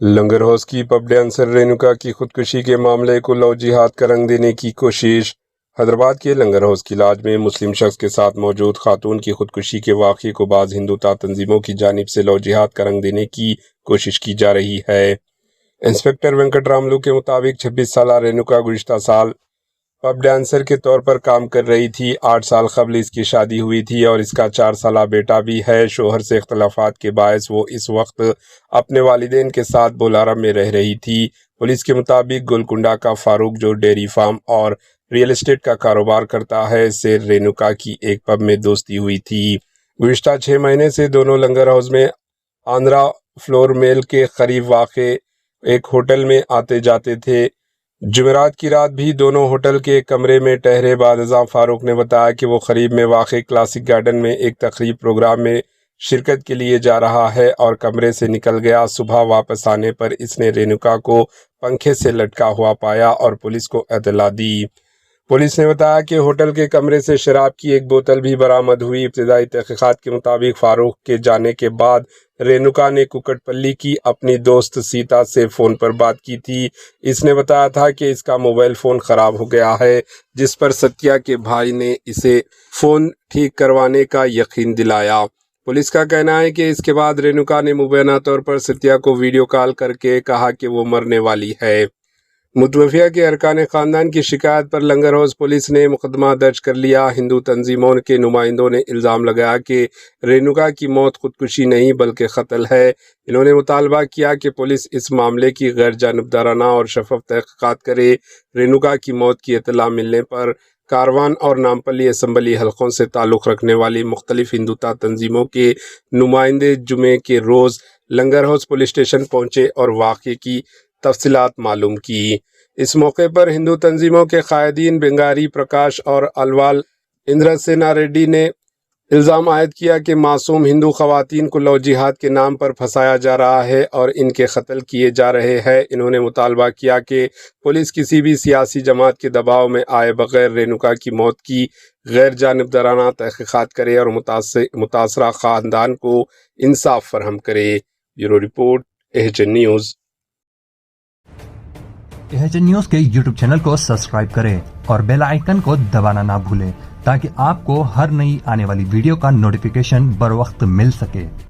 لنگر حوض کی pub dancer Renuka کی خودکشی کے معاملے کو لو جہاد کا رنگ دینے کی کوشش۔ حیدرآباد کے لنگر حوض کی لاج میں مسلم شخص کے ساتھ موجود خاتون کی خودکشی کے واقعے کو بعض ہندوتا تنظیموں کی جانب سے لو جہاد کا رنگ دینے کی کوشش کی جا رہی ہے۔ انسپکٹر وینکٹ راملو کے مطابق 26 سالہ رینوکا گزشتہ سال پب ڈانسر کے طور پر کام کر رہی تھی۔ 8 سال قبل اس کی شادی ہوئی تھی اور اس کا 4 سالہ بیٹا بھی ہے۔ شوہر سے اختلافات کے باعث وہ اس وقت اپنے والدین کے ساتھ بولارم میں رہ رہی تھی۔ پولیس کے مطابق گولکنڈہ کا فاروق، جو ڈیری فارم اور ریئل اسٹیٹ کا کاروبار کرتا ہے، سے رینوکا کی ایک پب میں دوستی ہوئی تھی۔ گزشتہ 6 مہینے سے دونوں لنگر حوض میں آندھرا فلور میل کے قریب واقع ایک ہوٹل میں آتے جاتے تھے۔ جمعرات کی رات بھی دونوں ہوٹل کے ایک کمرے میں ٹھہرے۔ بعد ازاں فاروق نے بتایا کہ وہ قریب میں واقع کلاسک گارڈن میں ایک تقریب پروگرام میں شرکت کے لیے جا رہا ہے اور کمرے سے نکل گیا۔ صبح واپس آنے پر اس نے رینوکا کو پنکھے سے لٹکا ہوا پایا اور پولیس کو اطلاع دی۔ پولیس نے بتایا کہ ہوٹل کے کمرے سے شراب کی ایک بوتل بھی برآمد ہوئی۔ ابتدائی تحقیقات کے مطابق فاروق کے جانے کے بعد رینوکا نے کوکٹ پلی کی اپنی دوست سیتا سے فون پر بات کی تھی۔ اس نے بتایا تھا کہ اس کا موبائل فون خراب ہو گیا ہے، جس پر ستیا کے بھائی نے اسے فون ٹھیک کروانے کا یقین دلایا۔ پولیس کا کہنا ہے کہ اس کے بعد رینوکا نے مبینہ طور پر ستیا کو ویڈیو کال کر کے کہا کہ وہ مرنے والی ہے۔ متوفیہ کے ارکان خاندان کی شکایت پر لنگر حوض پولیس نے مقدمہ درج کر لیا۔ ہندو تنظیموں کے نمائندوں نے الزام لگایا کہ رینوکا کی موت خودکشی نہیں بلکہ قتل ہے۔ انہوں نے مطالبہ کیا کہ پولیس اس معاملے کی غیر جانبدارانہ اور شفاف تحقیقات کرے۔ رینوکا کی موت کی اطلاع ملنے پر کاروان اور نامپلی اسمبلی حلقوں سے تعلق رکھنے والی مختلف ہندوتا تنظیموں کے نمائندے جمعے کے روز لنگر حوض پولیس اسٹیشن پہنچے اور واقعے کی تفصیلات معلوم کی۔ اس موقع پر ہندو تنظیموں کے قائدین بنگاری پرکاش اور الوال اندرا سینا ریڈی نے الزام عائد کیا کہ معصوم ہندو خواتین کو لو جہاد کے نام پر پھنسایا جا رہا ہے اور ان کے قتل کیے جا رہے ہیں۔ انہوں نے مطالبہ کیا کہ پولیس کسی بھی سیاسی جماعت کے دباؤ میں آئے بغیر رینوکا کی موت کی غیر جانبدارانہ تحقیقات کرے اور متاثرہ خاندان کو انصاف فراہم کرے۔ بیورو رپورٹ، ایچین نیوز۔ ایچین نیوز کے یوٹیوب چینل کو سبسکرائب کریں اور بیل آئیکن کو دبانا نہ بھولیں تاکہ آپ کو ہر نئی آنے والی ویڈیو کا نوٹیفیکیشن بر وقت مل سکے۔